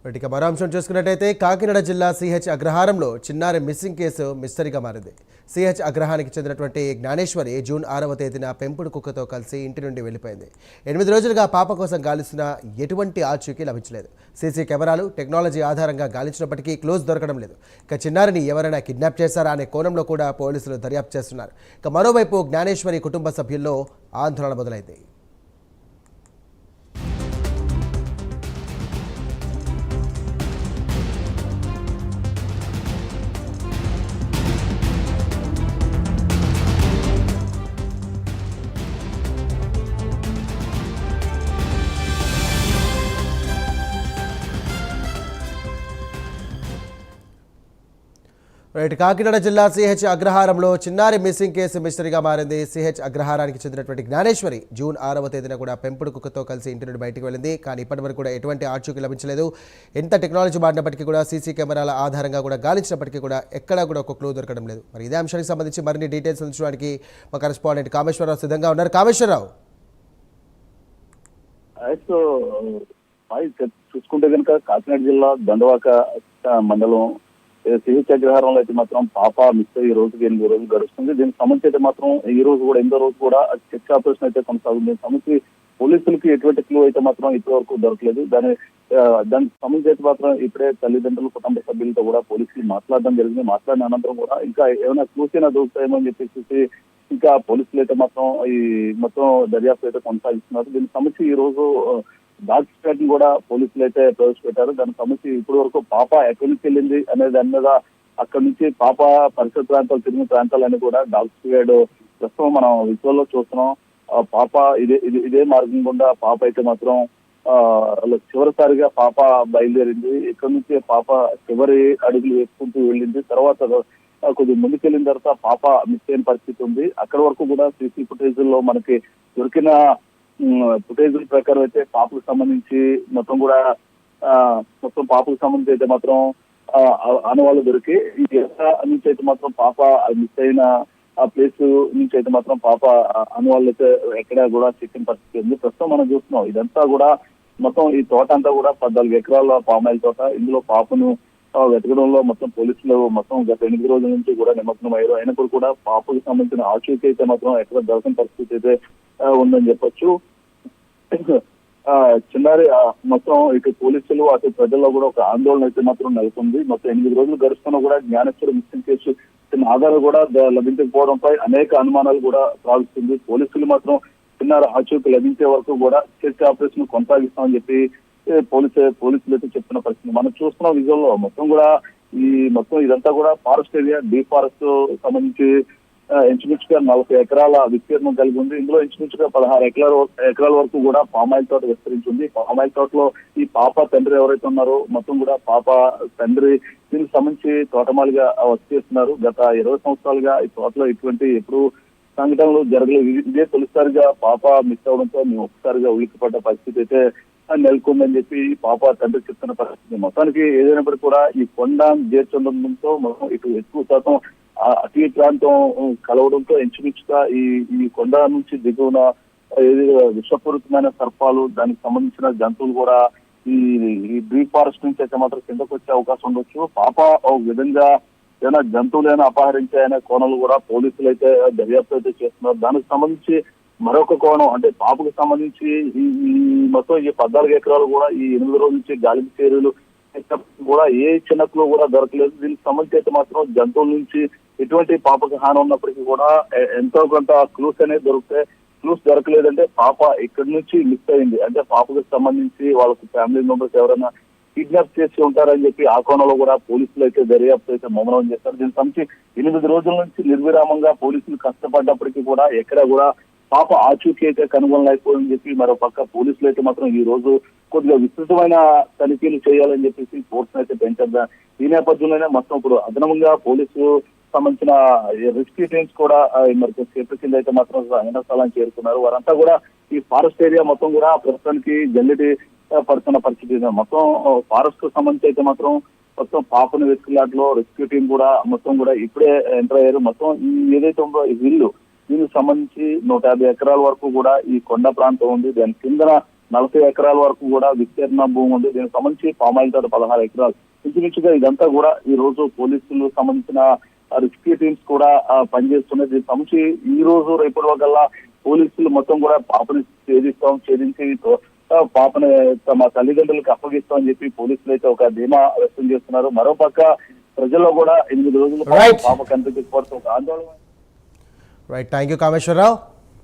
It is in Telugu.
ఇక మరో అంశం చూసుకున్నట్టయితే కాకినాడ జిల్లా సిహెచ్ అగ్రహారంలో చిన్నారి మిస్సింగ్ కేసు మిస్టరీగా మారింది. సిహెచ్ అగ్రహారానికి చెందినటువంటి జ్ఞానేశ్వరి జూన్ 6వ తేదీన పెంపుడు కుక్కతో కలిసి ఇంటి నుండి వెళ్ళిపోయింది. 8 రోజులుగా పాప కోసం గాలిస్తున్న ఎటువంటి ఆచూకీ లభించలేదు. సీసీ కెమెరాలు టెక్నాలజీ ఆధారంగా గాలించినప్పటికీ క్లోజ్ దొరకడం లేదు. ఇక చిన్నారిని ఎవరైనా కిడ్నాప్ చేశారా అనే కోణంలో కూడా పోలీసులు దర్యాప్తు చేస్తున్నారు. ఇక మరోవైపు జ్ఞానేశ్వరి కుటుంబ సభ్యుల్లో ఆందోళన మొదలైంది. కాకినాడ జిల్లా సిహెచ్ అగ్రహారంలో చిన్నారి మిస్సింగ్ కేసు మిస్టరీగా మారింది. సిహెచ్ అగ్రహారానికి చెందినటువంటి జ్ఞానేశ్వరి జూన్ 6వ తేదీన కూడా పెంపుడు కుక్కతో కలిసి ఇంటి నుండి బయటకు వెళ్ళింది. కానీ ఇప్పటివరకు కూడా ఎటువంటి ఆచూకీ లభించలేదు. ఎంత టెక్నాలజీ వాడినప్పటికీ కూడా సీసీ కెమెరాల ఆధారంగా కూడా గాలించినప్పటికీ కూడా ఎక్కడా కూడా ఒక క్లూ దొరకడం లేదు. మరి ఇదే అంశానికి సంబంధించి మరిన్ని డీటెయిల్స్ ఉంచడానికి మా కరెస్పాండెంట్ కామేశ్వరరావు సిద్ధంగా ఉన్నారు. కామేశ్వరరావు, చూసుకుంటే కనుక కాకినాడ జిల్లా దండవాక మండలం సిహెచ్ అగ్రహారంలో అయితే మాత్రం పాప మిస్ అయ్యి రోజుకి 8 రోజులు గడుస్తుంది. దీనికి సంబంధించి అయితే మాత్రం ఈ రోజు కూడా 8వ రోజు కూడా చెక్ ఆపరేషన్ అయితే కొనసాగుతుంది. దీనికి సంబంధించి పోలీసులకి ఎటువంటి క్లూ అయితే మాత్రం ఇప్పటి వరకు దొరకలేదు. దానికి సంబంధించి అయితే మాత్రం ఇప్పుడే తల్లిదండ్రులు కుటుంబ సభ్యులతో కూడా పోలీసులు మాట్లాడడం జరిగింది. మాట్లాడిన అనంతరం కూడా ఇంకా ఏమైనా క్లూస్ అయినా దొరుకుతాయేమో అని చెప్పేసి ఇంకా పోలీసులు అయితే మాత్రం ఈ మొత్తం దర్యాప్తు అయితే కొనసాగిస్తున్నారు. దీనికి సంబంధించి ఈ రోజు డాగ్ స్క్వాడ్ కూడా పోలీసులు అయితే ప్రవేశపెట్టారు. దానికి సంబంధించి ఇప్పటి వరకు పాప ఎక్కడి నుంచి వెళ్ళింది అనే దాని మీద అక్కడి నుంచి పాప పరిసర ప్రాంతాలు తిరిగిన ప్రాంతాలన్నీ కూడా డాగ్ స్క్వాడ్ ప్రస్తుతం మనం విజువల్లో చూస్తున్నాం. పాప ఇదే మార్గం గుండా పాప అయితే మాత్రం చివరిసారిగా పాప బయలుదేరింది. ఇక్కడ నుంచి పాప చివరి అడుగులు వేసుకుంటూ వెళ్ళింది. తర్వాత కొద్దిగా ముందుకెళ్ళిన తర్వాత పాప మిస్ అయిన పరిస్థితి ఉంది. అక్కడి వరకు కూడా సీసీ ఫుటేజ్ లో మనకి దొరికిన ఫుటేజ్ ప్రకారం అయితే పాపకు సంబంధించి మొత్తం పాపకు సంబంధించి అయితే మాత్రం ఆనవాళ్ళు దొరికి ఈ నుంచి అయితే మాత్రం పాప మిస్ అయిన ఆ ప్లేస్ నుంచి అయితే మాత్రం పాప ఆనవాళ్ళు అయితే ఎక్కడ కూడా చిక్కిన పరిస్థితి ఉంది. ప్రస్తుతం మనం చూస్తున్నాం ఇదంతా కూడా మొత్తం ఈ తోట అంతా కూడా 14 ఎకరాల పామాయిల్ తోట. ఇందులో పాపను వెతకడంలో మొత్తం పోలీసులు మొత్తం గత 8 రోజుల నుంచి కూడా నిమగ్నం అయ్యారు. అయినప్పుడు కూడా పాపకు సంబంధించిన ఆచూకీ అయితే మాత్రం ఎక్కడ దొరకని పరిస్థితి అయితే ఉందని చెప్పొచ్చు. చిన్నారి మొత్తం ఇటు పోలీసులు అటు ప్రజల్లో కూడా ఒక ఆందోళన అయితే మాత్రం నెలకొంది. మొత్తం 8 రోజులు గడుస్తున్నా కూడా జ్ఞానేశ్వరి మిస్సింగ్ కేసు ఆధారాలు కూడా లభించకపోవడంపై అనేక అనుమానాలు కూడా సాగుతుంది. పోలీసులు మాత్రం చిన్నారి ఆచూకీ లభించే వరకు కూడా సెర్చ్ ఆపరేషన్ కొనసాగిస్తామని చెప్పి పోలీసులు అయితే చెప్తున్న పరిస్థితి మనం చూస్తున్నాం. విజువల్లో మొత్తం కూడా ఇదంతా కూడా ఫారెస్ట్ ఏరియా, డీ ఫారెస్ట్ సంబంధించి ఇంచుమించుగా 40 ఎకరాల విస్తీర్ణం కలిగి ఉంది. ఇందులో ఇంచుమించుగా 16 ఎకరాల వరకు కూడా పామాయిల్ తోట విస్తరించింది. పామాయిల్ తోటలో ఈ పాప తండ్రి ఎవరైతే ఉన్నారో మొత్తం కూడా పాప తండ్రి దీనికి సంబంధించి తోటమాలిగా వచ్చేస్తున్నారు. గత 20 సంవత్సరాలుగా ఈ తోటలో ఇటువంటి ఎప్పుడు సంఘటనలు జరగలేదు. ఇదే తొలిసారిగా పాప మిస్ అవడంతో మేము ఒక్కసారిగా ఉలిక్కిపడ్డ పరిస్థితి అయితే నెలకొందని చెప్పి పాప తండ్రి చెప్తున్న పరిస్థితి. మొత్తానికి ఏదైనప్పటికీ కూడా ఈ కొండ చేర్చుండడంతో మొత్తం ఇటు ఎక్కువ శాతం అటవీ ప్రాంతం కలవడంతో ఇంచుమించుగా ఈ కొండ నుంచి దిగువన విషపూరితమైన సర్పాలు, దానికి సంబంధించిన జంతువులు కూడా ఈ డీ ఫారెస్ట్ నుంచి అయితే మాత్రం కిందకు వచ్చే అవకాశం ఉండొచ్చు. పాప ఒక విధంగా ఏదైనా జంతువులైనా అపహరించాయనే కోణాలు కూడా పోలీసులు అయితే దర్యాప్తు అయితే చేస్తున్నారు. దానికి సంబంధించి మరొక కోణం అంటే పాపకు సంబంధించి ఈ మొత్తం ఈ 14 ఎకరాలు కూడా ఈ 8 రోజుల నుంచి గాలింపు చర్యలు కూడా ఏ చిన్నకులు కూడా దొరకలేదు. దీనికి సంబంధించి అయితే మాత్రం జంతువుల నుంచి ఎటువంటి పాపకు హాని ఉన్నప్పటికీ కూడా ఎంతో కొంత క్లూస్ అనేది దొరికితే క్లూస్ దొరకలేదంటే పాప ఇక్కడి నుంచి మిస్ అయింది అంటే పాపకు సంబంధించి వాళ్ళకి ఫ్యామిలీ మెంబర్స్ ఎవరైనా కిడ్నాప్ చేసి ఉంటారని చెప్పి ఆ కోణంలో కూడా పోలీసులు అయితే దర్యాప్తు అయితే ముమ్మరం చేస్తారు. దీనికి సంబంధించి 8 రోజుల నుంచి నిర్విరామంగా పోలీసులు కష్టపడ్డప్పటికీ కూడా ఎక్కడ కూడా పాప ఆచూకీ అయితే కనుగొనలేకపోయిందని చెప్పి మరో పక్క పోలీసులు అయితే మాత్రం ఈ రోజు కొద్దిగా విస్తృతమైన తనిఖీలు చేయాలని చెప్పేసి ఫోర్స్ అయితే పెంచారు. ఈ నేపథ్యంలోనే మొత్తం ఇప్పుడు అదనంగా పోలీసు సంబంధించిన రెస్క్యూ టీమ్స్ కూడా మరి సేపు కింద అయితే మాత్రం సంఘటన స్థలానికి చేరుకున్నారు. వారంతా కూడా ఈ ఫారెస్ట్ ఏరియా మొత్తం కూడా ప్రస్తుతానికి జల్లెటి పడుతున్న పరిస్థితి. మొత్తం ఫారెస్ట్ కు సంబంధించి అయితే మాత్రం మొత్తం పాపను వెతుకులాట్లో రెస్క్యూ టీం కూడా మొత్తం కూడా ఇప్పుడే ఎంటర్ అయ్యారు. మొత్తం ఏదైతే ఉందో ఈ దీనికి సంబంధించి 150 ఎకరాల వరకు కూడా ఈ కొండ ప్రాంతం ఉంది. దాని కింద 40 ఎకరాల వరకు కూడా విస్తీర్ణ భూమి ఉంది. దీనికి సంబంధించి పామాయిల్ తోట 16 ఎకరాలు. ఇంచుమించుగా ఇదంతా కూడా ఈ రోజు పోలీసులు సంబంధించిన రెస్క్యూ టీమ్స్ కూడా పనిచేస్తున్నాయి. దీనికి సంబంధించి ఈ రోజు రేపటి వల్ల పోలీసులు మొత్తం కూడా పాపని ఛేదించి పాపని తమ తల్లిదండ్రులకు అప్పగిస్తామని చెప్పి పోలీసులు అయితే ఒక ధీమా వ్యక్తం చేస్తున్నారు. మరోపక్క ప్రజల్లో కూడా 8 రోజుల Right. పాప కనిపించకపోతే ఒక ఆందోళన. Right, thank you Kameswara Rao.